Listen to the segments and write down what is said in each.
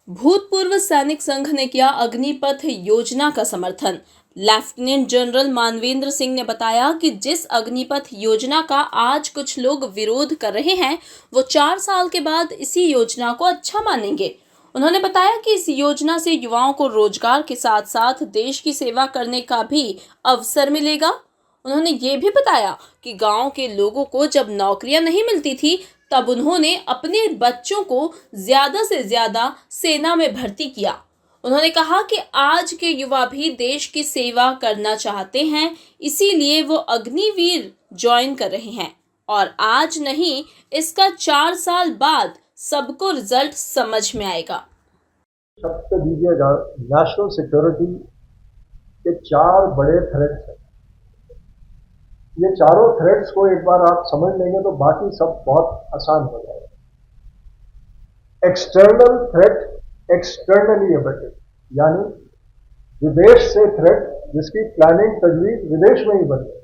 भूतपूर्व सैनिक संघ ने किया अग्निपथ योजना का समर्थन। लेफ्टिनेंट जनरल मानवेंद्र सिंह ने बताया कि जिस अग्निपथ योजना का आज कुछ लोग विरोध कर रहे हैं, वो 4 साल के बाद इसी योजना को अच्छा मानेंगे। उन्होंने बताया कि इस योजना से युवाओं को रोजगार के साथ साथ देश की सेवा करने का भी अवसर मिलेगा। उन्होंने ये भी बताया कि गांव के लोगों को जब नौकरियां नहीं मिलती थी, तब उन्होंने अपने बच्चों को ज्यादा से ज्यादा सेना में भर्ती किया। उन्होंने कहा कि आज के युवा भी देश की सेवा करना चाहते हैं, इसीलिए वो अग्निवीर ज्वाइन कर रहे हैं और आज नहीं, इसका 4 साल बाद सबको रिजल्ट समझ में आएगा। शब्द दीजिएगा, नेशनल सिक्योरिटी के 4 बड़े थ्रेट्स हैं। ये चारों थ्रेड्स को एक बार आप समझ लेंगे तो बाकी सब बहुत आसान हो जाएगा। एक्सटर्नल थ्रेट एक्सटर्नली अबेटेड, यानी विदेश से थ्रेट जिसकी प्लानिंग तजवीज विदेश में ही बन गई,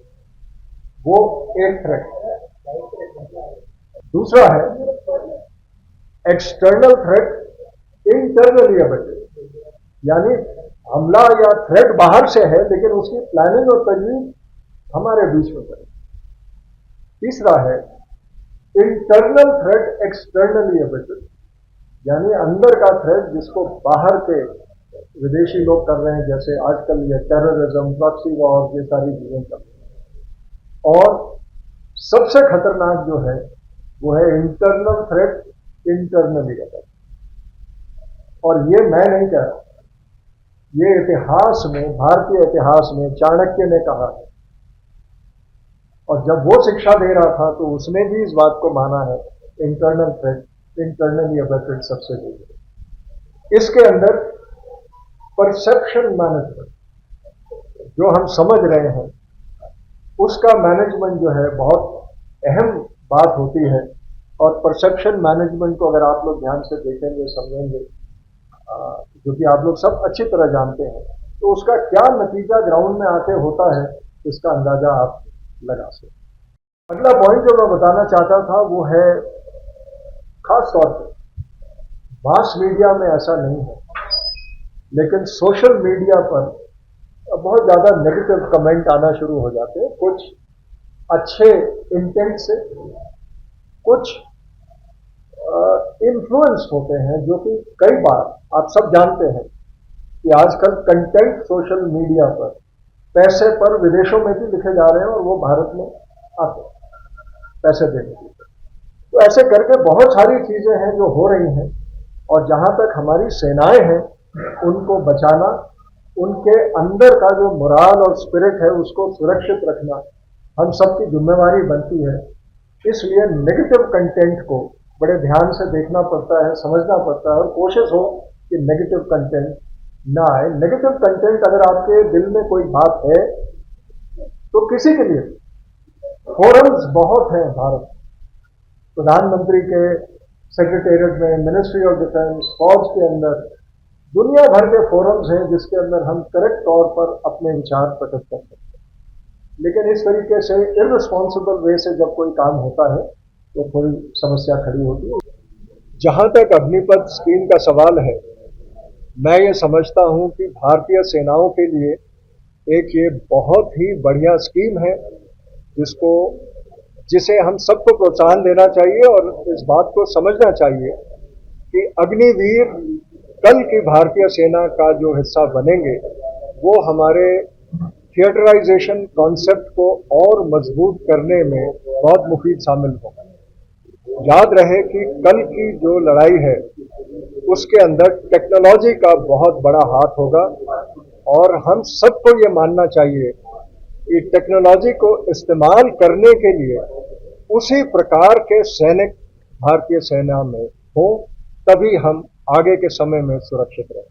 वो एक थ्रेट है। दूसरा है एक्सटर्नल थ्रेट इंटरनली अबेटेड, यानी हमला या थ्रेट बाहर से है लेकिन उसकी प्लानिंग और तजवीज हमारे बीच में बने। तीसरा है इंटरनल थ्रेट एक्सटर्नली अबेटेड, यानी अंदर का थ्रेट जिसको बाहर के विदेशी लोग कर रहे हैं, जैसे आजकल ये टेररिज्म, प्रॉक्सी वॉर, ये सारी चीजें कर रहे हैं। और सबसे खतरनाक जो है वो है इंटरनल थ्रेट इंटरनली अबेटेड। और ये मैं नहीं कह रहा, ये इतिहास में, भारतीय इतिहास में चाणक्य ने कहा है, और जब वो शिक्षा दे रहा था तो उसने भी इस बात को माना है, इंटरनल थ्रेट इंटरनली अबेटेड सबसे बड़ी। इसके अंदर परसेप्शन मैनेजमेंट, जो हम समझ रहे हैं उसका मैनेजमेंट जो है बहुत अहम बात होती है। और परसेप्शन मैनेजमेंट को अगर आप लोग ध्यान से देखेंगे, समझेंगे, जो कि आप लोग सब अच्छी तरह जानते हैं, तो उसका क्या नतीजा ग्राउंड में आके होता है, इसका अंदाजा आप लगा सकते। अगला पॉइंट जो मैं बताना चाहता था वो है, खास तौर पर मास मीडिया में ऐसा नहीं है, लेकिन सोशल मीडिया पर बहुत ज्यादा नेगेटिव कमेंट आना शुरू हो जाते हैं, कुछ अच्छे इंटेंट से, कुछ इन्फ्लुएंस होते हैं, जो कि कई बार आप सब जानते हैं कि आजकल कंटेंट सोशल मीडिया पर पैसे पर विदेशों में भी लिखे जा रहे हैं और वो भारत में आते हैं पैसे देने के लिए। तो ऐसे करके बहुत सारी चीजें हैं जो हो रही हैं, और जहां तक हमारी सेनाएं हैं उनको बचाना, उनके अंदर का जो मोराल और स्पिरिट है उसको सुरक्षित रखना हम सबकी जिम्मेवारी बनती है। इसलिए नेगेटिव कंटेंट को बड़े ध्यान से देखना पड़ता है, समझना पड़ता है, और कोशिश हो कि नेगेटिव कंटेंट ना आए। नेगेटिव कंटेंट अगर आपके दिल में कोई बात है तो किसी के लिए फोरम्स बहुत हैं भारत, प्रधानमंत्री के सेक्रेटेरिएट में, मिनिस्ट्री ऑफ डिफेंस, फौज के अंदर दुनिया भर के फोरम्स हैं जिसके अंदर हम करेक्ट तौर पर अपने विचार प्रकट कर सकते हैं। लेकिन इस तरीके से इररिस्पॉन्सिबल वे से जब कोई काम होता है तो थोड़ी समस्या खड़ी होती है। जहां तक अग्निपथ स्कीम का सवाल है, मैं ये समझता हूं कि भारतीय सेनाओं के लिए एक ये बहुत ही बढ़िया स्कीम है, जिसे हम सबको प्रोत्साहन देना चाहिए और इस बात को समझना चाहिए कि अग्निवीर कल की भारतीय सेना का जो हिस्सा बनेंगे, वो हमारे थिएटराइजेशन कॉन्सेप्ट को और मजबूत करने में बहुत मुफीद शामिल होगा। याद रहे कि कल की जो लड़ाई है उसके अंदर टेक्नोलॉजी का बहुत बड़ा हाथ होगा, और हम सबको ये मानना चाहिए कि टेक्नोलॉजी को इस्तेमाल करने के लिए उसी प्रकार के सैनिक भारतीय सेना में हो, तभी हम आगे के समय में सुरक्षित रहें।